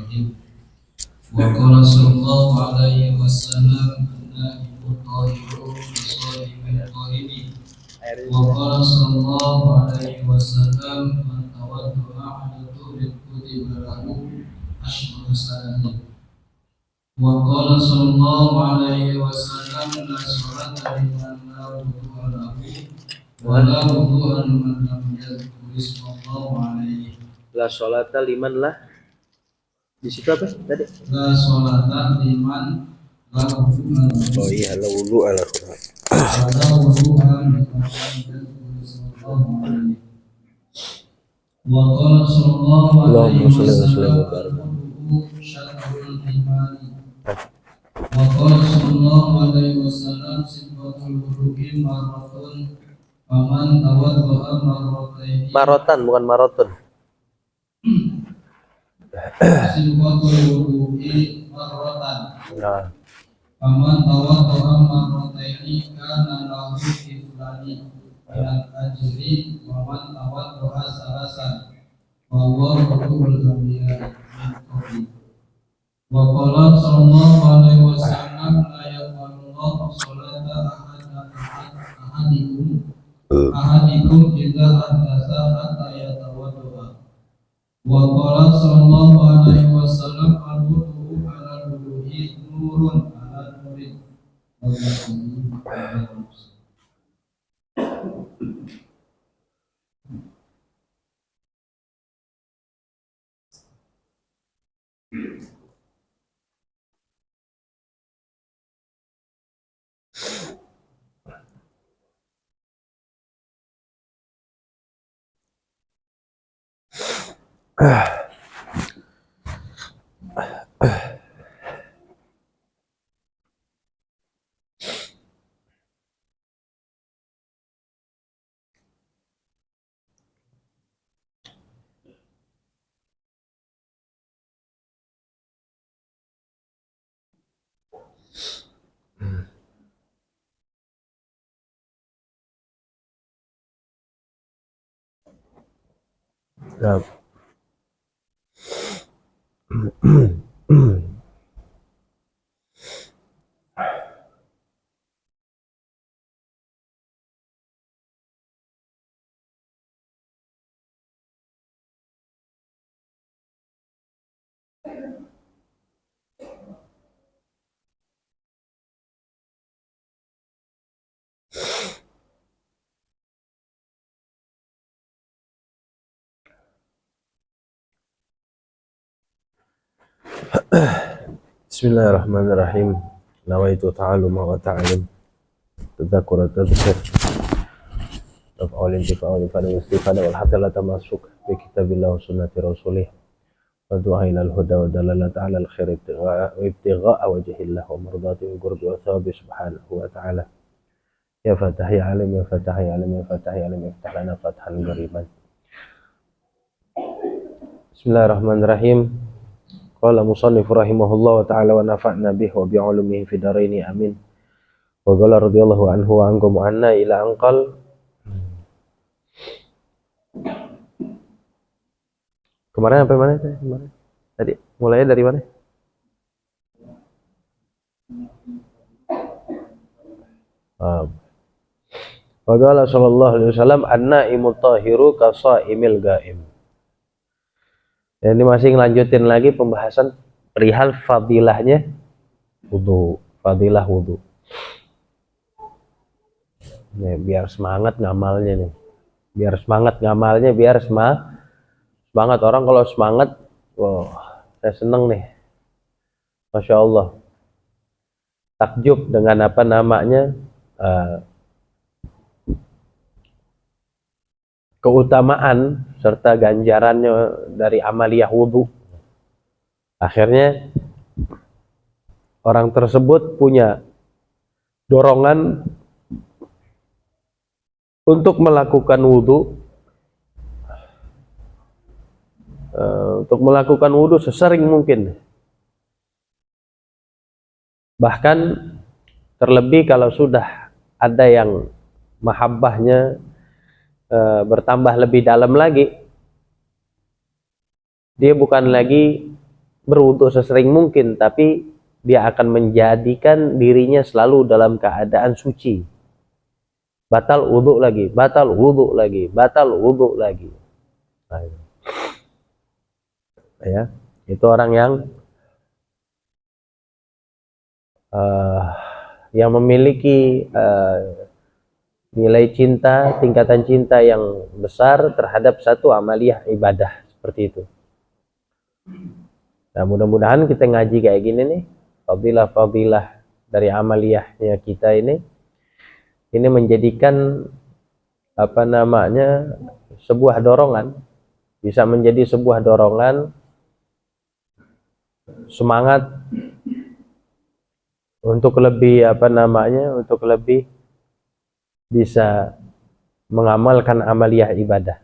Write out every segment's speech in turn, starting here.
Bismillahirrahmanirrahim. Wa qala sallallahu alaihi wasallam an-na'imu tahiru as-salimin tahiri. Wa qala sallallahu alaihi wasallam man tawaddu'a 'ala tuhrin kutiba lahu asyru hasanati. Wa qala sallallahu alaihi wasallam la sholata liman la wudu'a lahu wa la wudu'a liman lam yadhkur ismallahu alaihi. La sholata liman lah. Di situ apa tadi? La sholata liman la wudu'a lahu. Oh iya, la wudu'a lahu. Wa la wudu'a liman lam yadhkur ismallahu alaihi. Wa qala sallallahu alaihi wasallam syatrul imani. Wa qala sallallahu alaihi wasallam sifatul wudu'i maratun faman tawadda'a marrataini. Marotan bukan maraton. Sifatul wudu'i marratan. Nah, Faman tawadda'a marrataini kana lahu kiflani minal ajri wa man tawadda'a salasan wa huwa wudu'ul anbiya min qabli. Wa qala sallallahu alaihi wasallam la yaqbalullahu sholata ahadikum idza hadatsa hatta yatawadda. Wa qala sallallahu alaihi wasallam al-wudu'u 'ala al-wudu'i nurun 'ala nurin. nah. Bismillahirrahmanirrahim. Nawaitu ta'alluma wa ta'alim tadzakkura tadhkir taf'al intifa'al fa'al istifada wal hatalata masuk bi kitabillah wa sunnati rasulih wa du'a ila al-huda wa dalalata 'ala al-khair wa ibtigha'a wajhillah wa mardati wa qurbi wa thawabi subhanahu wa ta'ala. Ya fatah ya alim ya fatah ya alim ya fatah ya alim iftah lana fathan qariban. Bismillahirrahmanirrahim. Qala musannif rahimahullah wa ta'ala wa nafa'na bihi wa bi'ulumihi fi daraini amin. Wa qala radhiyallahu anhu wa ankum anna ila anqal. Kemarin sampai mana tadi? Tadi mulainya dari mana? Wa qala sallallahu alaihi wasallam an-naimu tahiru ka shaimil ghaim. Ini masih ngelanjutin lagi pembahasan perihal fadilahnya wudu, fadilah wudu. Nih, biar semangat ngamalnya nih. Biar semangat ngamalnya, biar semangat orang kalau semangat, wah, saya seneng nih. Masya Allah. Takjub dengan apa namanya? Keutamaan serta ganjarannya dari amaliyah wudu. Akhirnya orang tersebut punya dorongan untuk melakukan wudu, sesering mungkin. Bahkan terlebih kalau sudah ada yang mahabbahnya bertambah lebih dalam lagi, dia bukan lagi berwudu sesering mungkin, tapi dia akan menjadikan dirinya selalu dalam keadaan suci. Batal wudu lagi, batal wudu lagi, batal wudu lagi. Nah, ya, itu orang yang memiliki nilai cinta, tingkatan cinta yang besar terhadap satu amaliyah ibadah seperti itu. Nah, mudah-mudahan kita ngaji kayak gini nih, fadilah-fadilah dari amaliyahnya kita ini menjadikan apa namanya sebuah dorongan, bisa menjadi sebuah dorongan semangat untuk lebih apa namanya, untuk lebih bisa mengamalkan amaliyah ibadah.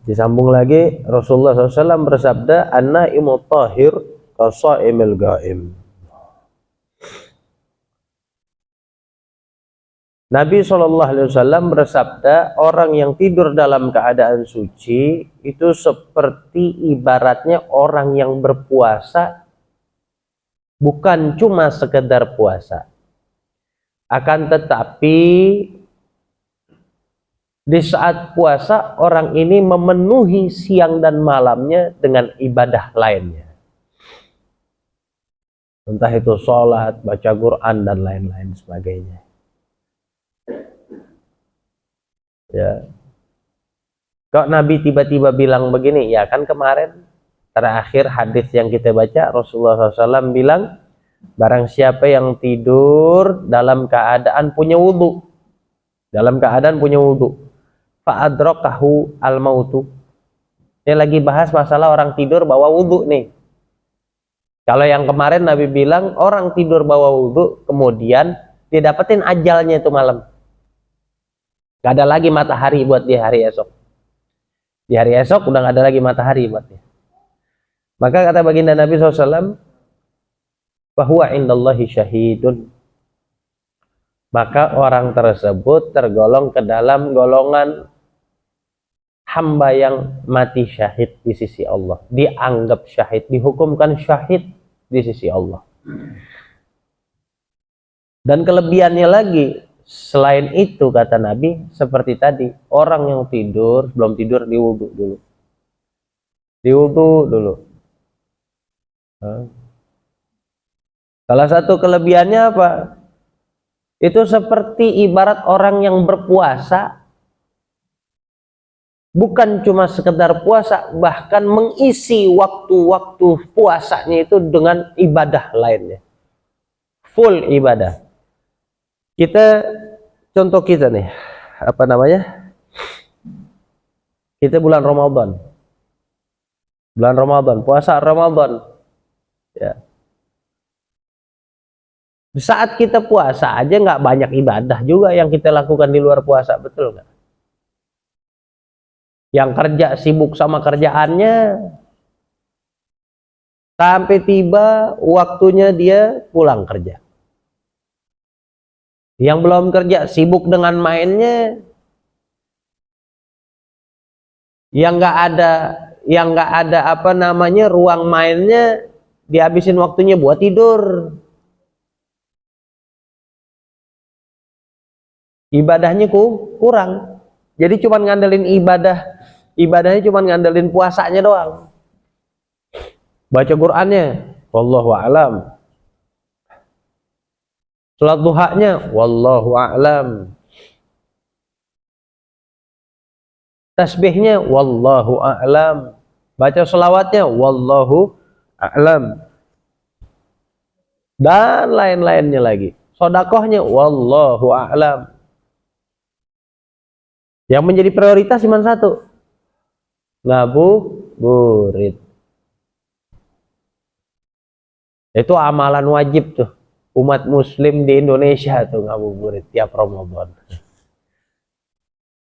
Disambung lagi, Rasulullah SAW bersabda, "An-naimu tahir ka-shaimil ghaim." Nabi SAW bersabda, orang yang tidur dalam keadaan suci itu seperti ibaratnya orang yang berpuasa, bukan cuma sekedar puasa, akan tetapi di saat puasa orang ini memenuhi siang dan malamnya dengan ibadah lainnya, entah itu sholat, baca Quran dan lain-lain sebagainya. Ya, kok Nabi tiba-tiba bilang begini? Ya kan kemarin terakhir hadis yang kita baca, Rasulullah SAW bilang, barang siapa yang tidur dalam keadaan punya wudu, fa'adrakahu al-mautu. Ini lagi bahas masalah orang tidur bawa wudu nih. Kalau yang kemarin Nabi bilang orang tidur bawa wudu, kemudian dia dapetin ajalnya itu malam. Gak ada lagi matahari buat dia hari esok. Di hari esok udah gak ada lagi matahari buat dia. Maka kata baginda Nabi SAW, bahwa indallahi syahidun. Maka orang tersebut tergolong ke dalam golongan hamba yang mati syahid di sisi Allah. Dianggap syahid, dihukumkan syahid di sisi Allah. Dan kelebihannya lagi, selain itu kata Nabi, seperti tadi, orang yang tidur, belum tidur diwudu dulu. Salah satu kelebihannya apa? Itu seperti ibarat orang yang berpuasa, bukan cuma sekedar puasa, bahkan mengisi waktu-waktu puasanya itu dengan ibadah lainnya. Full ibadah. Contoh kita nih, apa namanya? Kita bulan Ramadan, puasa Ramadan. Ya. Di saat kita puasa aja nggak banyak ibadah juga yang kita lakukan di luar puasa, betul nggak? Yang kerja sibuk sama kerjaannya, sampai tiba waktunya dia pulang kerja. Yang belum kerja sibuk dengan mainnya, yang nggak ada apa namanya ruang mainnya, dihabisin waktunya buat tidur. Ibadahnya kurang. Jadi cuma ngandelin ibadahnya cuma ngandelin puasanya doang. Baca Qur'annya, wallahu a'lam. Salat duhanya, wallahu a'lam. Tasbihnya, wallahu a'lam. Baca selawatnya, wallahu a'lam. Dan lain-lainnya lagi. Sodakohnya, wallahu a'lam. Yang menjadi prioritas cuma satu, ngabuburit. Itu amalan wajib tuh umat muslim di Indonesia tuh, ngabuburit tiap Ramadan.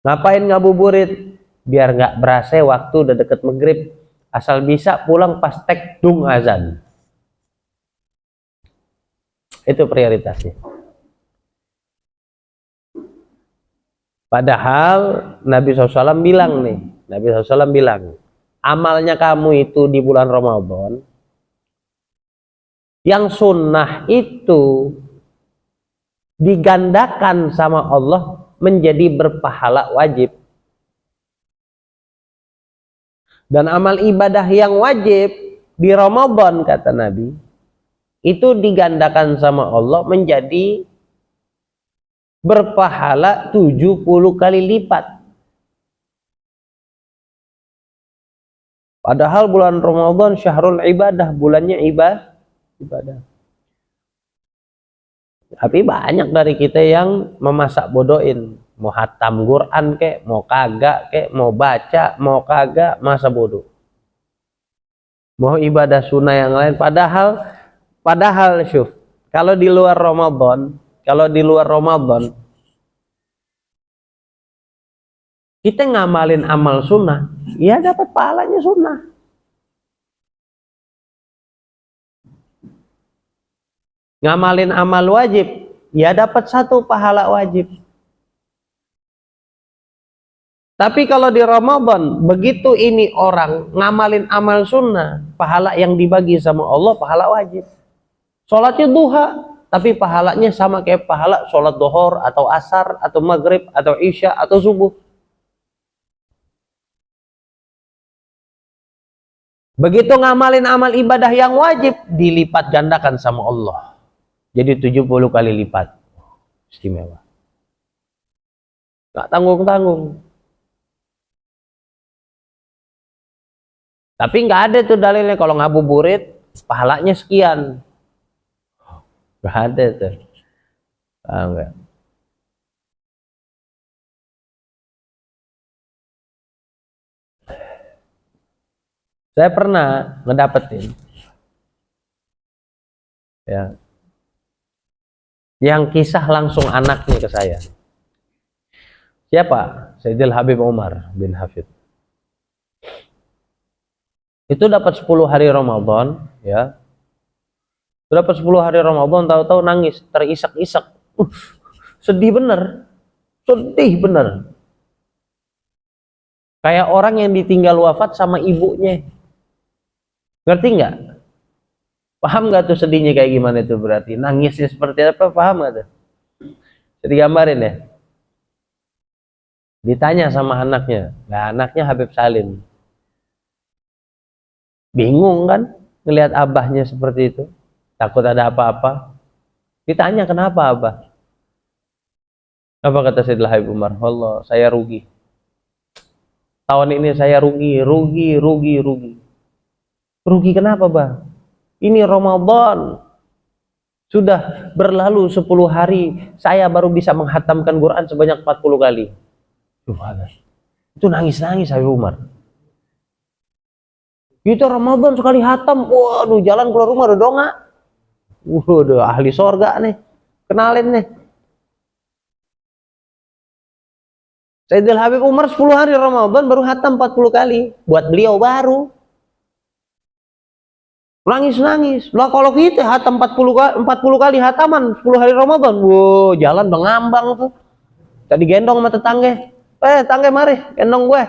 Ngapain ngabuburit? Biar nggak berasa waktu udah deket maghrib, asal bisa pulang pas tekdung azan. Itu prioritasnya. Padahal Nabi SAW bilang nih, Nabi SAW bilang, amalnya kamu itu di bulan Ramadan, yang sunnah itu digandakan sama Allah menjadi berpahala wajib. Dan amal ibadah yang wajib di Ramadan, kata Nabi, itu digandakan sama Allah menjadi berpahala 70 kali lipat. Padahal bulan Ramadan syahrul ibadah, bulannya ibadah. Tapi banyak dari kita yang memasak bodohin, mau hatam Quran kek, mau kagak kek, mau baca, mau kagak, masa bodoh. Mau ibadah sunnah yang lain, padahal syuf, kalau di luar Ramadan, kita ngamalin amal sunnah, ya dapat pahalanya sunnah. Ngamalin amal wajib, ya dapat 1 pahala wajib. Tapi kalau di Ramadan, begitu ini orang ngamalin amal sunnah, pahala yang dibagi sama Allah pahala wajib. Sholatnya duha, tapi pahalanya sama kayak pahala sholat duhur atau asar atau maghrib atau isya atau subuh. Begitu ngamalin amal ibadah yang wajib, dilipat gandakan sama Allah. Jadi 70 kali lipat. Istimewa. Nggak tanggung-tanggung. Tapi nggak ada tuh dalilnya kalau ngabuburit pahalanya sekian. Nggak ada tuh. Paham nggak? Saya pernah ngedapetin ya, yang kisah langsung anaknya ke saya. Siapa? Sayyidil Habib Umar bin Hafid. Itu dapat 10 hari Ramadan, ya. Dapat 10 hari Ramadan, tahu-tahu nangis, terisak-isak. Sedih bener. Sedih bener. Kayak orang yang ditinggal wafat sama ibunya. Ngerti nggak? Paham nggak tuh sedihnya kayak gimana itu berarti? Nangisnya seperti apa? Paham nggak tuh? Jadi gambarin ya. Ditanya sama anaknya. Nah, anaknya Habib Salim. Bingung kan ngelihat abahnya seperti itu. Takut ada apa-apa. Ditanya kenapa abah? Apa kata Sayyidil Habib Umar? Allah, saya rugi. Tahun ini saya rugi. Rugi kenapa, Bah? Ini Ramadan. Sudah berlalu 10 hari, saya baru bisa menghatamkan Quran sebanyak 40 kali. Itu nangis-nangis Habib Umar. Kita Ramadan sekali hatam, waduh jalan keluar rumah udah dongak. Waduh ahli sorga nih, kenalin nih. Sayyidil Habib Umar 10 hari Ramadan baru hatam 40 kali. Buat beliau baru. Nangis-nangis. Lah kalau kita hatam 40 kali hataman 10 hari Ramadan. Wow, jalan ngambang tuh. Tadi gendong sama tetangga. Tangga mari, gendong gue.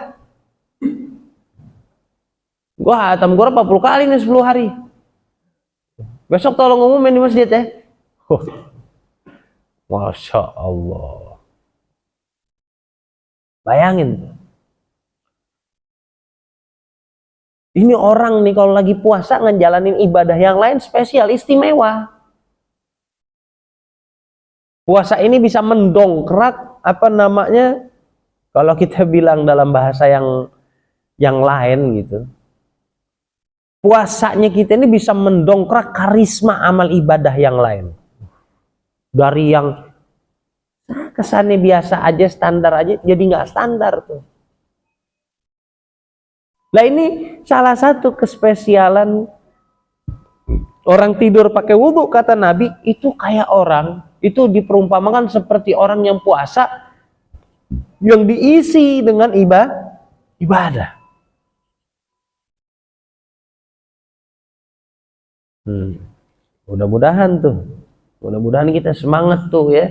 Gue hatam gue 40 kali nih 10 hari. Besok tolong umumin di masjid ya. Masya Allah. Bayangin. Ini orang nih kalau lagi puasa ngejalanin ibadah yang lain spesial, istimewa. Puasa ini bisa mendongkrak apa namanya? Kalau kita bilang dalam bahasa yang lain gitu. Puasanya kita ini bisa mendongkrak karisma amal ibadah yang lain. Dari yang kesannya biasa aja, standar aja, jadi nggak standar tuh. Nah ini salah satu kespesialan orang tidur pakai wudhu, kata Nabi, itu kayak orang, itu diperumpamakan seperti orang yang puasa, yang diisi dengan ibadah. Mudah-mudahan kita semangat tuh ya.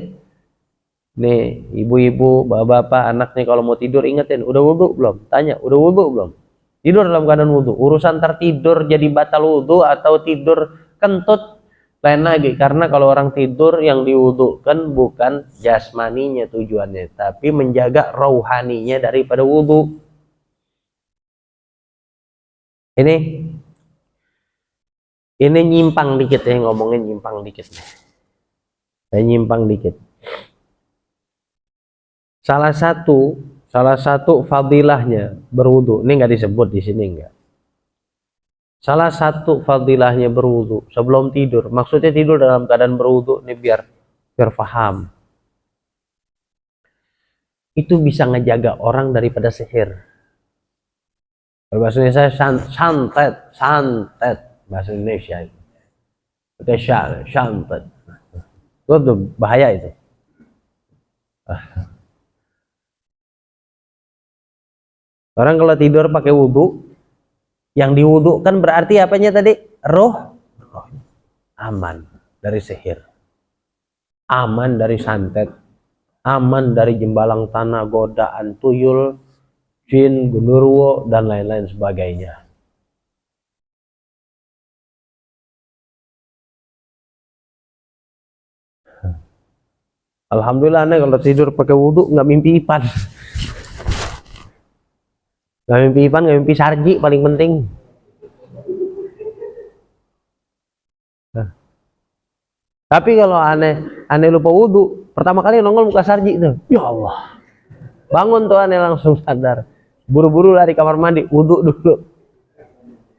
Nih ibu-ibu, bapak-bapak, anaknya kalau mau tidur ingetin, udah wudhu belum? Tanya, udah wudhu belum? Tidur dalam keadaan wudhu. Urusan tertidur jadi batal wudhu atau tidur kentut lain lagi. Karena kalau orang tidur yang diwudhukan bukan jasmaninya tujuannya, tapi menjaga rohaninya daripada wudhu. Ini nyimpang dikit ya, ngomongin nyimpang dikit. Saya nyimpang dikit. Salah satu fadilahnya berwudu. Ini nggak disebut di sini enggak. Salah satu fadilahnya berwudu sebelum tidur. Maksudnya tidur dalam keadaan berwudu ini biar paham. Itu bisa ngejaga orang daripada sihir. Kalau bahasa Indonesia santet bahasa Indonesia itu. Pakai santet. Itu bahaya itu. Orang kalau tidur pakai wudhu, yang diwudhukan berarti apanya tadi? Roh. Aman dari sihir, aman dari santet, aman dari jembalang tanah, godaan tuyul, jin, genderuwo, dan lain-lain sebagainya. Alhamdulillah nih kalau tidur pakai wudhu nggak mimpi Ipan. Nggak mimpi Ipan, nggak mimpi Sarji paling penting. Tapi kalau aneh lupa wudhu, pertama kali nongol muka Sarji tuh, ya Allah. Bangun tuh aneh langsung sadar. Buru-buru lari kamar mandi, wudhu dulu.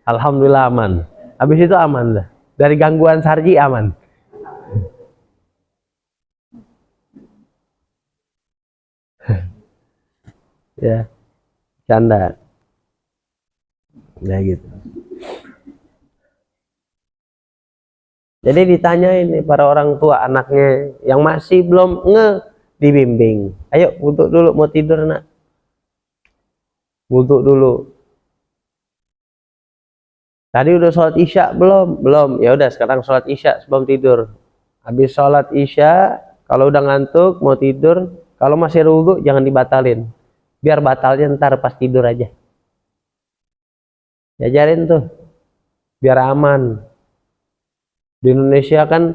Alhamdulillah aman. Habis itu aman dah. Dari gangguan Sarji aman. Ya. Canda. Ya gitu. Jadi ditanyain nih para orang tua anaknya yang masih belum dibimbing. Ayo wudhu dulu, mau tidur nak. Wudhu dulu. Tadi udah sholat isya belum? Belum. Ya udah sekarang sholat isya sebelum tidur. Habis sholat isya, kalau udah ngantuk mau tidur, kalau masih ada wudhu jangan dibatalin. Biar batalnya ntar pas tidur aja. Diajarin tuh biar aman. Di Indonesia kan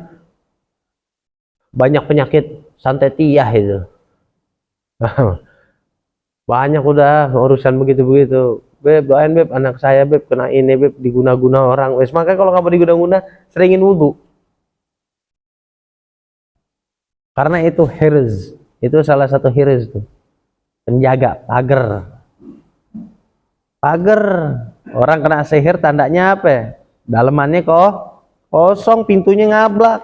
banyak penyakit santetiyah itu. Banyak udah urusan begitu-begitu. Beb, doain beb, anak saya beb kena ini beb, diguna-guna orang. Wes makanya kalau kamu diguna-guna seringin wudhu. Karena itu hirz, itu salah satu hirz tuh. Penjaga pagar. Orang kena sihir tandanya apa? Dalemannya kosong, pintunya ngablak.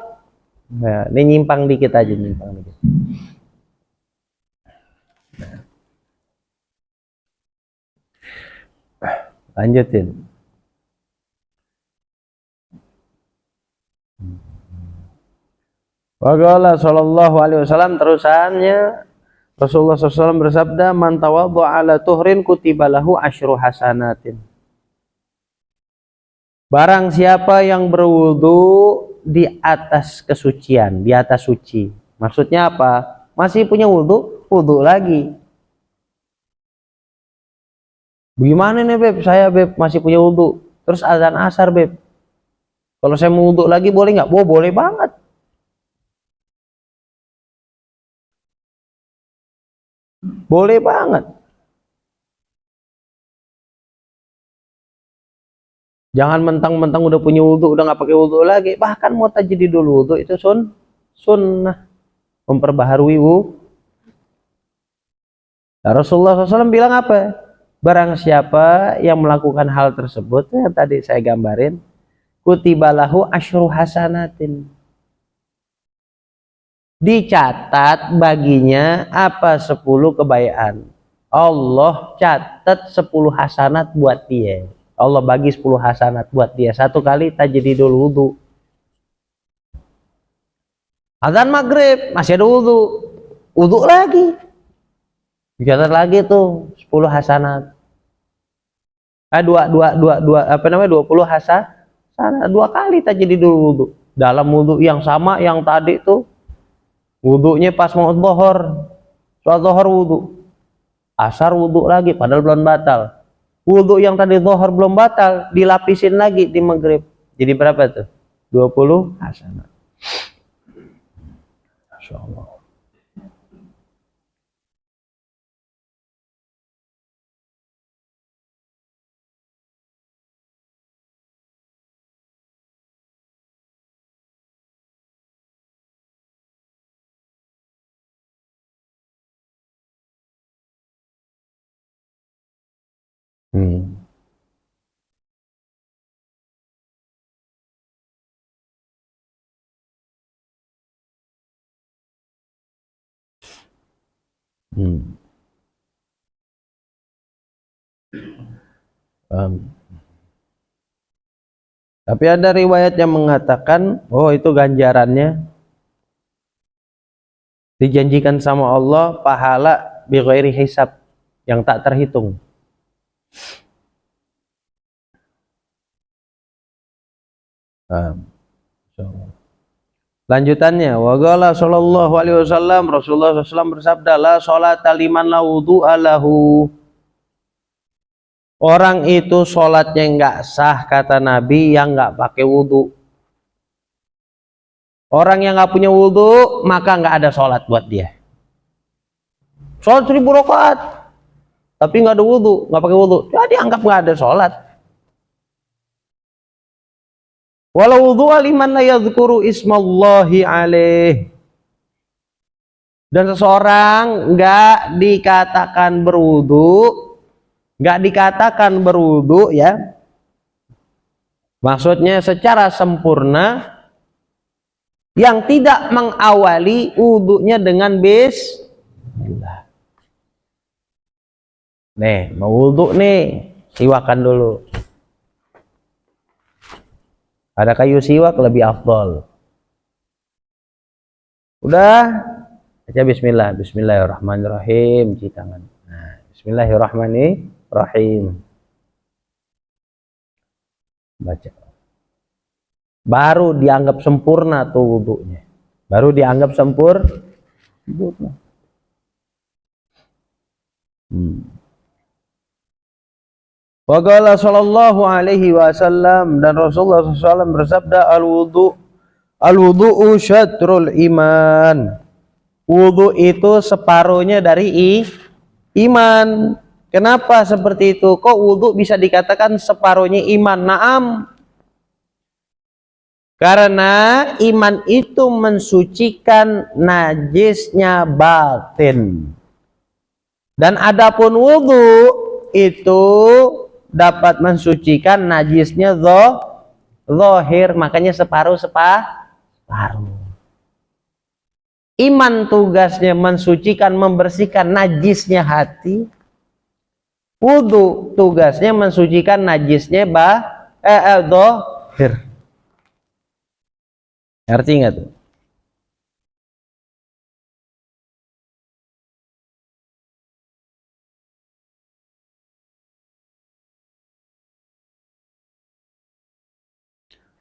Nah, ini nyimpang dikit aja, nyimpang dikit. Lanjutin. Waqala sallallahu alaihi wasallam, terusannya Rasulullah SAW bersabda, man tawaddu'a ala tuhrin kutiba lahu asyru hasanatin. Barang siapa yang berwudu di atas kesucian, di atas suci. Maksudnya apa? Masih punya wudu, wudu lagi. Bagaimana nih beb? Saya beb masih punya wudu. Terus azan asar beb. Kalau saya mau wudu lagi boleh nggak? Boleh banget. Boleh banget. Jangan mentang-mentang udah punya wudhu, udah nggak pakai wudhu lagi. Bahkan mau tajdidul wudhu itu sunnah. Memperbaharui wudhu. Nah, Rasulullah SAW bilang apa? Barang siapa yang melakukan hal tersebut, yang tadi saya gambarin, kutibalahu asyru hasanatin. Dicatat baginya apa? 10 kebaikan. Allah catat 10 hasanat buat dia. Allah bagi 10 hasanat buat dia. Satu kali tajdidul wudu. Azan maghrib masih ada wudu. Wudu lagi. Dicatat lagi tuh 10 hasanat. 20 hasanat. 2 kali tajdidul wudu. Dalam wudu yang sama yang tadi tuh. Wudunya pas mau zuhur, sholat zuhur wudu, asar wudu lagi, padahal belum batal. Wudhu yang tadi zuhur belum batal, dilapisin lagi di maghrib. Jadi berapa tuh? 20 hasanah. Masya Allah. Hmm. Hmm. Tapi ada riwayat yang mengatakan, oh itu ganjarannya dijanjikan sama Allah pahala bi ghairi hisab, yang tak terhitung. Lanjutannya, wa qala sallallahu alaihi wasallam, Rasulullah SAW bersabda, la sholata liman la wudu'a lahu. Orang itu sholatnya enggak sah, kata Nabi, yang enggak pakai wudu. Orang yang enggak punya wudu, maka enggak ada sholat buat dia. Sholat 1000 rakaat, tapi enggak ada wudu, enggak pakai wudu, jadi anggap enggak ada sholat. Walau wudu liman la yadhkuru ismallahi alaih. Dan seseorang enggak dikatakan berwudu ya. Maksudnya secara sempurna, yang tidak mengawali wudunya dengan bismillah. Nih, mau wudu nih, siwakan dulu. Ada kayu siwak lebih afdol. Udah, baca bismillah, bismillahirrahmanirrahim, cuci tangan. Nah, bismillahirrahmanirrahim. Baca. Baru dianggap sempurna tuh wudunya. Baru dianggap sempurna. Wa qala sallallahu alaihi wasallam, dan Rasulullah SAW bersabda, al-wudu'u syatrul iman. Wudu itu separuhnya dari iman. Kenapa seperti itu? Kok wudu bisa dikatakan separuhnya iman? Naam. Karena iman itu mensucikan najisnya batin. Dan adapun wudu itu dapat mensucikan najisnya zahir, makanya separuh. Iman tugasnya mensucikan, membersihkan najisnya hati. Wudu tugasnya mensucikan najisnya zahir. Ngerti nggak tuh?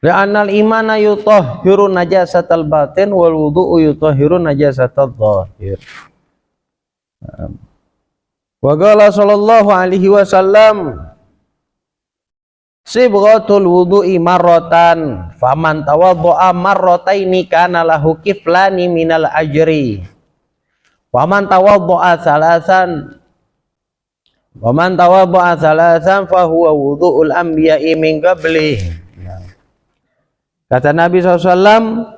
Li'annal imana yutahhiru najasatal batin wal wudu'u yutahhiru najasatal zahir. Wa qala sallallahu alaihi wasallam, sibghatul wudu'i marratan, faman tawaddo'a marrataini kana lahu kiflani minal ajri. Waman tawaddo'a salasan fahuwa wudu'ul anbiya'i min qablih. Kata Nabi SAW,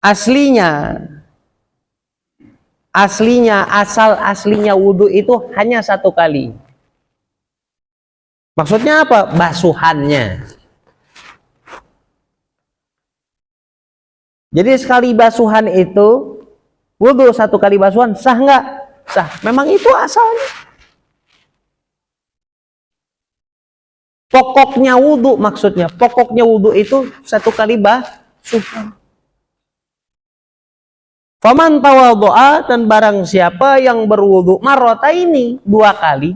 aslinya wudhu itu hanya satu kali. Maksudnya apa? Basuhannya. Jadi sekali basuhan itu, wudhu satu kali basuhan sah nggak? Sah. Memang itu asalnya. Pokoknya wudhu, maksudnya pokoknya wudhu itu satu kali basuhan. Faman tawaddo'a, dan barang siapa yang berwudhu marrataini, dua kali,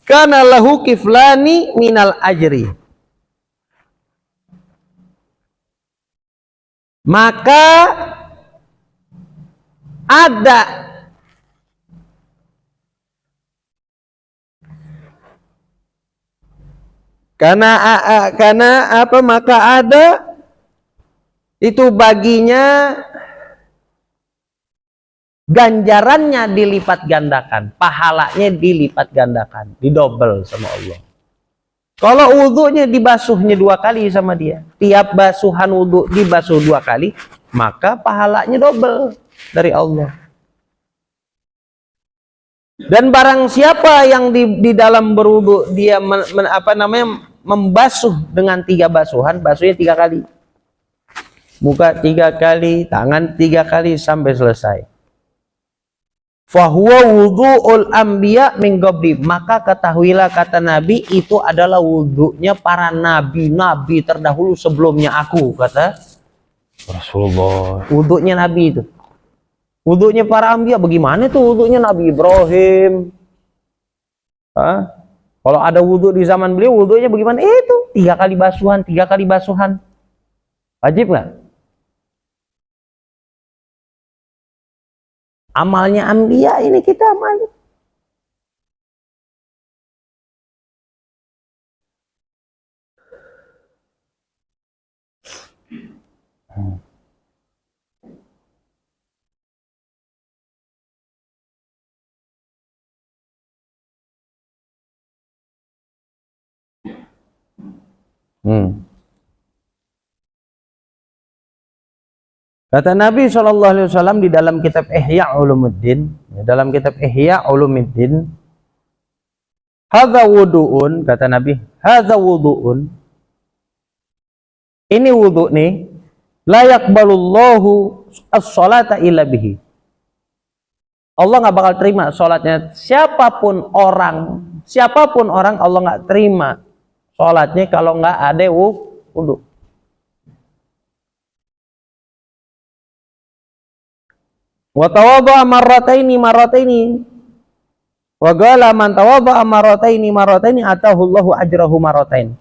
kana lahu kiflani minal ajri, maka ada karena apa, maka ada itu baginya ganjarannya dilipat gandakan, pahalanya dilipat gandakan, didobel sama Allah. Kalau wudhunya dibasuhnya 2 kali sama dia, tiap basuhan wudhu dibasuh 2 kali, maka pahalanya dobel dari Allah. Dan barang siapa yang di dalam berwudhu dia membasuh dengan 3 basuhan, basuhnya 3 kali, muka 3 kali, tangan 3 kali sampai selesai. Fahuwa wudhu'ul anbiya min qabli, maka ketahuilah kata Nabi, itu adalah wudhunya para nabi-nabi terdahulu sebelumnya aku, kata Rasulullah. Wudhunya Nabi itu. Wudhunya para anbiya bagaimana tuh? Wudhunya Nabi Ibrahim. Kalau ada wudhu di zaman beliau, wudhunya bagaimana? Itu 3 kali basuhan, 3 kali basuhan. Wajib nggak? Amalnya anbiya ini kita amalnya. Kata Nabi SAW di dalam kitab Ihya Ulumuddin, dalam kitab Ihya Ulumuddin, hadza wudu'un, kata Nabi, hadza wudu'un, ini wudhu nih, la yaqbalullahu as-salata illa bihi. Allah nggak bakal terima sholatnya siapapun orang Allah nggak terima sholatnya kalau nggak ada wudhu. Wa tawadha'a marrataini wa qala man tawadha'a marrataini atahu Allahu ajrahu marratain.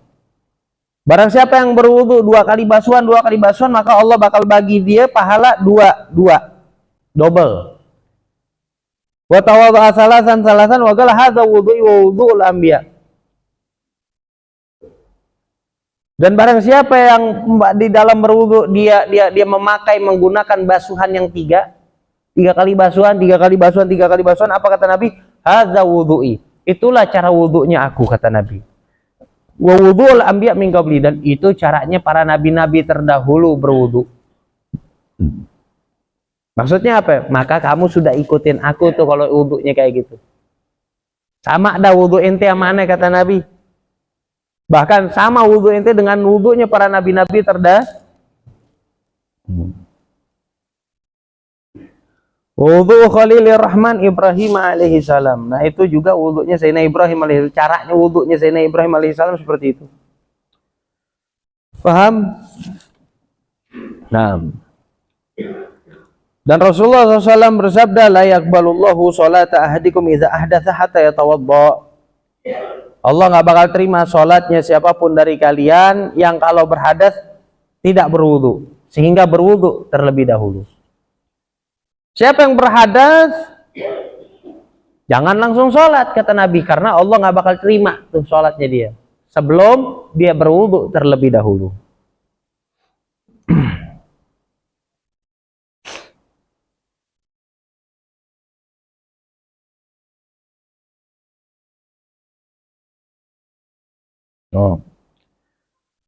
Barang siapa yang berwudu 2 kali basuhan, maka Allah bakal bagi dia pahala 2 double. Wa tawadha'a salasan wa qala hadza wudhu'i wa wudhu'ul anbiya. Dan barang siapa yang di dalam berwudu dia menggunakan basuhan yang 3 kali basuhan, apa kata Nabi? Hadza wudhu'i, itulah cara wudhunya aku, kata Nabi. Wa wudhu'ul anbiya min qabli, dan itu caranya para nabi-nabi terdahulu berwudhu. Maksudnya apa? Maka kamu sudah ikutin aku tuh kalau wudhunya kayak gitu. Sama ada wudhu ente sama aneh, kata Nabi. Bahkan sama wudhu ente dengan wudhunya para nabi-nabi terdahulu. Wudhu Khalilur Rahman Ibrahim alaihi salam. Nah, itu juga wudhunya Sayyidina Ibrahim alaihi salam. Caranya wudhunya Sayyidina Ibrahim alaihi salam seperti itu. Paham? Nah. Dan Rasulullah SAW bersabda, la yaqbalullahu sholata ahadikum idza ahdatsa hatta yatawadda. Allah nggak bakal terima sholatnya siapapun dari kalian yang kalau berhadas tidak berwudhu, sehingga berwudhu terlebih dahulu. Siapa yang berhadas jangan langsung sholat, kata Nabi, karena Allah nggak bakal terima tuh sholatnya dia sebelum dia berwudu terlebih dahulu.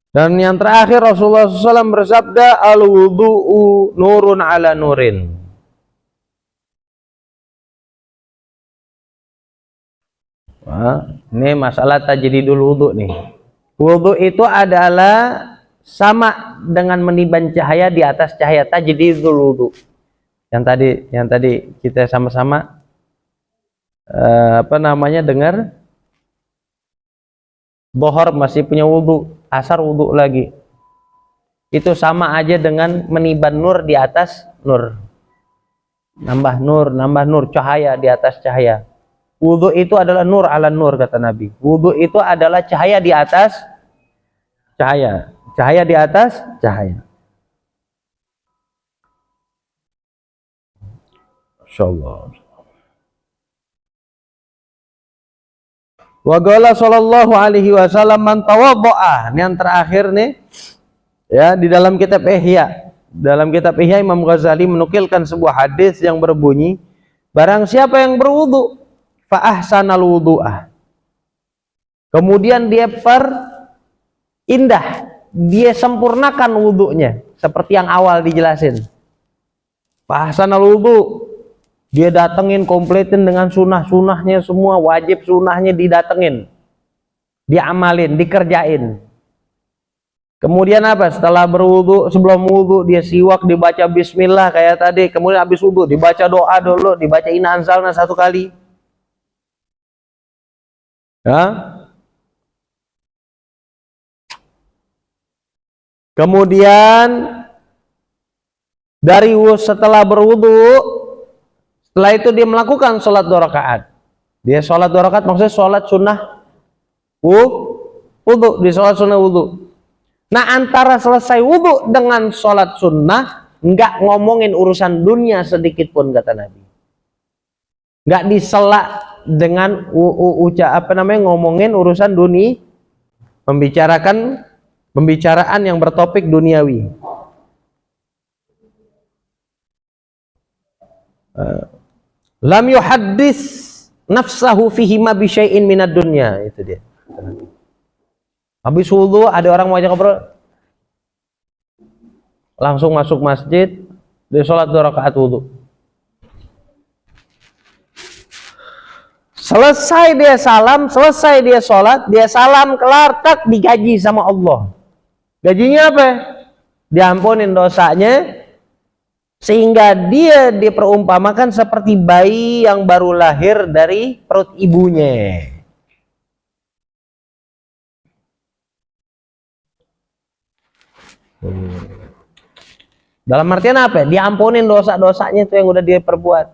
Dan yang terakhir Rasulullah SAW bersabda, al-wudu'u nurun ala nurin. Ini masalah tajdidul wudhu nih. Wudhu itu adalah sama dengan meniban cahaya di atas cahaya, tajdidul wudhu. Yang tadi kita sama-sama dengar. Bohor masih punya wudhu, asar wudhu lagi. Itu sama aja dengan meniban nur di atas nur. Nambah nur, cahaya di atas cahaya. Wudhu itu adalah nur ala nur, kata Nabi. Wudhu itu adalah cahaya di atas cahaya. Cahaya di atas cahaya. Insyaallah. Wa qala sallallahu alaihi wasallam man tawaddaa. Ini yang terakhir nih. Ya, di dalam kitab Ihya. Dalam kitab Ihya Imam Ghazali menukilkan sebuah hadis yang berbunyi, barang siapa yang berwudu fa ahsanal wudu'ah. Kemudian dia indah, dia sempurnakan wudunya seperti yang awal dijelasin. Fa ahsanal wudu, dia datengin kompletin dengan sunnah-sunnahnya semua, wajib sunnahnya didatengin, diamalin, dikerjain. Kemudian apa? Setelah berwudu, sebelum wudu dia siwak, dibaca bismillah kayak tadi. Kemudian habis wudu dibaca doa dulu, dibaca inna anzalna 1 kali. Ya. Kemudian setelah berwudu, setelah itu dia melakukan sholat 2 rakaat. Dia sholat 2 rakaat maksudnya sholat sunnah wudu, di sholat sunnah wudu. Nah, antara selesai wudu dengan sholat sunnah, nggak ngomongin urusan dunia sedikit pun, kata Nabi. Nggak disela dengan ngomongin urusan dunia, pembicaraan yang bertopik duniawi. Lam yuhaddis nafsahu fihi ma bi syai'in minad dunya, itu dia. Habis wudu ada orang mau ajak ngobrol, langsung masuk masjid, dia sholat 2 rakaat wudu. Selesai dia sholat, dia salam, kelar, tak digaji sama Allah. Gajinya apa? Diampunin dosanya, sehingga dia diperumpamakan seperti bayi yang baru lahir dari perut ibunya. Dalam artian apa? Diampunin dosa-dosanya itu yang udah dia perbuat.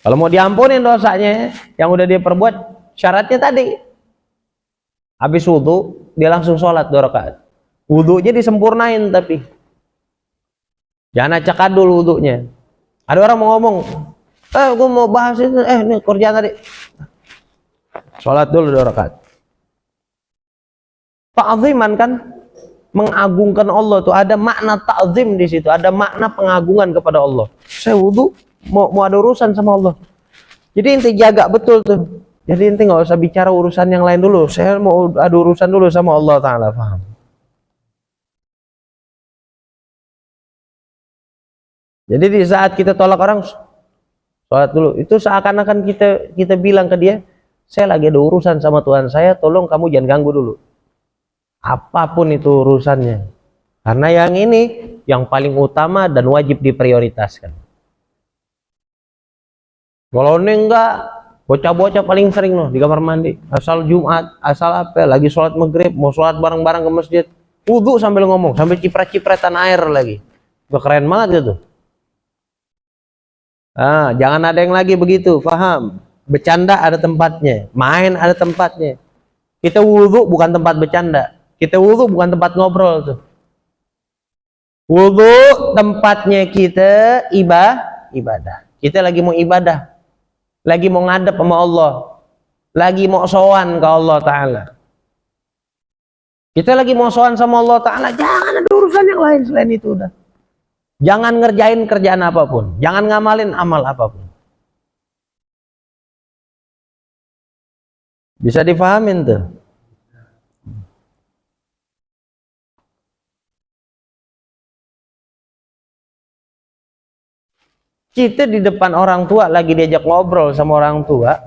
Kalau mau diampunin dosanya yang udah dia perbuat, syaratnya tadi habis wudu dia langsung sholat 2 rakaat. Wudunya disempurnain, tapi jangan acak-adul wudunya. Ada orang mau ngomong, gue mau bahas itu, ini kerjaan tadi. Sholat dulu 2 rakaat. Ta'ziman kan, mengagungkan Allah tuh, ada makna ta'zim di situ, ada makna pengagungan kepada Allah. Saya wudu mau ada urusan sama Allah. Jadi inti jaga betul tuh. Jadi inti nggak usah bicara urusan yang lain dulu. Saya mau ada urusan dulu sama Allah Ta'ala, paham? Jadi di saat kita tolak orang, sholat dulu, itu seakan-akan kita bilang ke dia, saya lagi ada urusan sama Tuhan saya, tolong kamu jangan ganggu dulu. Apapun itu urusannya, karena yang ini yang paling utama dan wajib diprioritaskan. Kalau ini enggak, bocah-bocah paling sering loh di kamar mandi, asal Jumat, asal apa, lagi sholat maghrib, mau sholat bareng-bareng ke masjid, wudu sambil ngomong, sambil ciprat-cipratan air lagi. Udah keren banget itu. Jangan ada yang lagi begitu, paham? Bercanda ada tempatnya, main ada tempatnya. Kita wudu bukan tempat bercanda. Kita wudu bukan tempat ngobrol tuh. Wudu tempatnya kita ibadah. Kita lagi mau ibadah, lagi mau ngadep sama Allah, lagi mau sowan ke Allah Ta'ala. Kita lagi mau sowan sama Allah Ta'ala, jangan ada urusan yang lain selain itu udah. Jangan ngerjain kerjaan apapun, jangan ngamalin amal apapun. Bisa dipahamin tuh. Kita di depan orang tua lagi diajak ngobrol sama orang tua,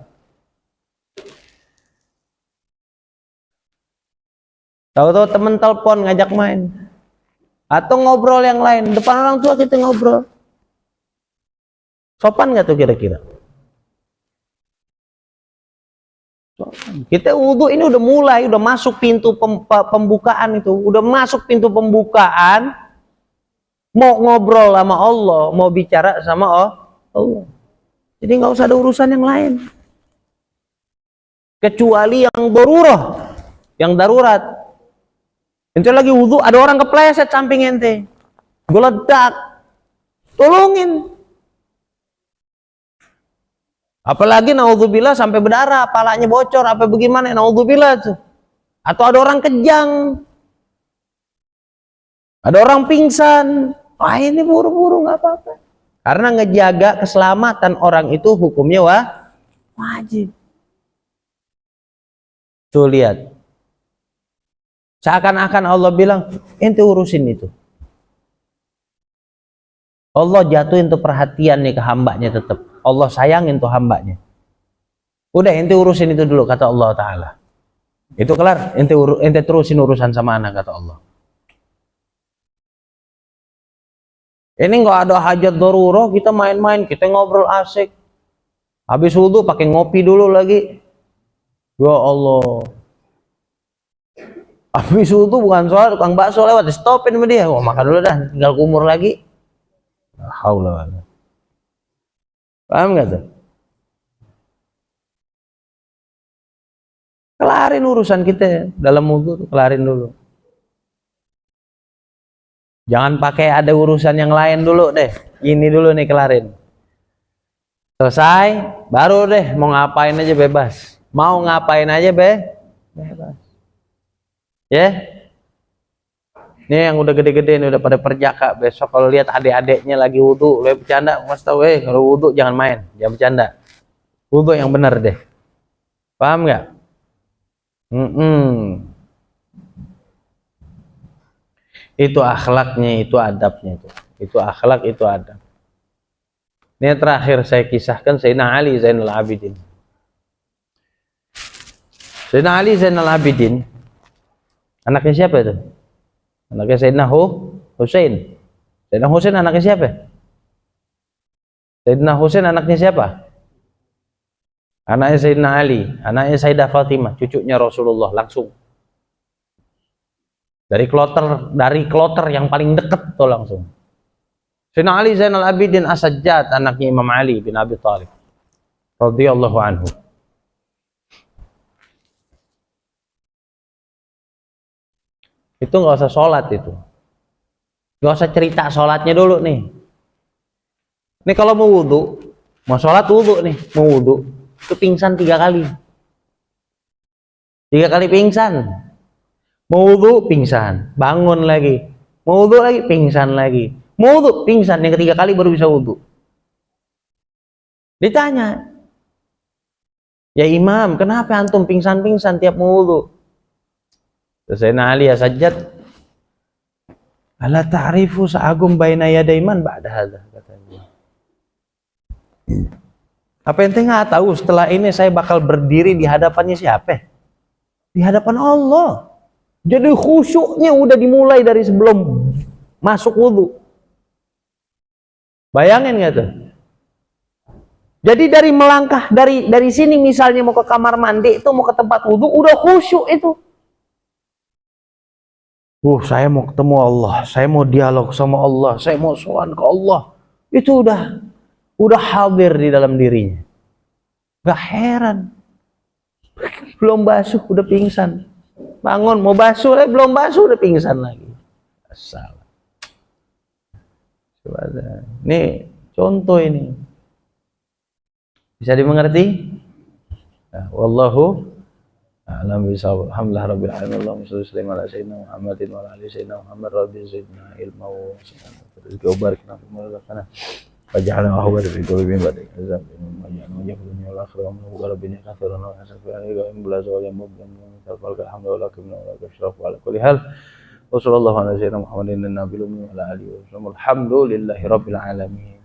tahu-tahu temen telepon ngajak main atau ngobrol yang lain depan orang tua, kita ngobrol, sopan nggak tuh kira-kira? Kita wudu ini udah mulai, udah masuk pintu pembukaan itu, udah masuk pintu pembukaan. Mau ngobrol sama Allah, mau bicara sama Allah. Jadi nggak usah ada urusan yang lain. Kecuali yang darurat. Ente lagi wudu, ada orang kepleset samping ente, geledak, tolongin. Apalagi naudzubillah sampai berdarah, palanya bocor, apa bagaimana, naudzubillah tuh. Atau ada orang kejang, ada orang pingsan, wah ini buru-buru nggak apa-apa. Karena ngejaga keselamatan orang itu hukumnya wajib. Tuh lihat, seakan-akan Allah bilang, ente urusin itu. Allah jatuhin tuh perhatian nih ke hambanya tetap. Allah sayangin tuh hambanya. Udah ente urusin itu dulu kata Allah Ta'ala. Itu kelar, ente terusin urusan sama anak kata Allah. Ini nggak ada hajat darurat, kita main-main, kita ngobrol asik. Habis wudu pakai ngopi dulu lagi. Ya Allah. Habis wudu bukan sholat, tukang bakso lewat, stopin sama dia. Wah, makan dulu dah, tinggal kumur lagi. Haula. Paham nggak tuh? Kelarin urusan kita dalam wudu, kelarin dulu. Jangan pakai ada urusan yang lain dulu deh. Ini dulu nih kelarin. Selesai, baru deh mau ngapain aja bebas. Mau ngapain aja bebas. Ya. Ini yang udah gede-gede nih udah pada perjaka. Besok kalau lihat adik-adiknya lagi wudu, lu bercanda, Mas tahu kalau wudu jangan main, jangan bercanda. Wudu yang benar deh. Paham nggak? Itu akhlaknya, itu adabnya itu akhlak, itu adab. Ini yang terakhir saya kisahkan Sayyidina Ali Zainal Abidin. Sayyidina Ali Zainal Abidin anaknya siapa itu? Anaknya Sayyidina Husain. Sayyidina Husain anaknya siapa? Sayyidina Husain anaknya siapa? Anaknya Sayyidina Ali, anaknya Sayyidah Fatimah, cucunya Rasulullah langsung. Dari kloter yang paling dekat tuh langsung. Sayyidina Ali Zainal Abidin As-Sajjad, anaknya Imam Ali bin Abi Thalib radhiyallahu anhu. Itu nggak usah sholat itu. Nggak usah cerita sholatnya dulu nih. Ini kalau mau wudu, mau sholat wudu nih, mau wudu, itu pingsan 3 kali. 3 kali pingsan. Mau wudu pingsan, bangun lagi. Mau wudu lagi pingsan lagi. Mau wudu pingsan, yang ketiga kali baru bisa wudu. Ditanya, ya Imam, kenapa antum pingsan-pingsan tiap mau wudu? Terus Sayyidina Ali As-Sajjad, ala ta'rifu sa'agum baina yadaiman ba'da hadza, katanya. Apa ente nggak tahu setelah ini saya bakal berdiri di hadapannya siapa? Di hadapan Allah. Jadi khusyuknya udah dimulai dari sebelum masuk wudu. Bayangin nggak tuh? Jadi dari melangkah dari sini misalnya mau ke kamar mandi itu mau ke tempat wudu udah khusyuk itu. Saya mau ketemu Allah, saya mau dialog sama Allah, saya mau sowan ke Allah. Itu udah hadir di dalam dirinya. Gak heran. Belum basuh udah pingsan. Bangun mau basuh belum basuh udah pingsan lagi. Asal. Ini contoh ini. Bisa dimengerti? Nah, wallahu a'lam bishawab. Alhamdulillah rabbil alamin. Allahumma shalli ala sayyidina Muhammadin wa ala ali sayyidina Muhammad rabbi zidna ilma wa rizqa wa barik lana fima razaqtana waj'alna ahwata fi qulubi badik azab waj'alna wajhana wal akhirah wa rabbina kathiran wa asfa'ani wa bulaza wa yamuddan wa alhamdulillah wa ashraf wa ala kulli hal wa sallallahu ala sayyidina Muhammadin nabiyil ummi wa ala alihi wa sallam alhamdulillahi rabbil alamin.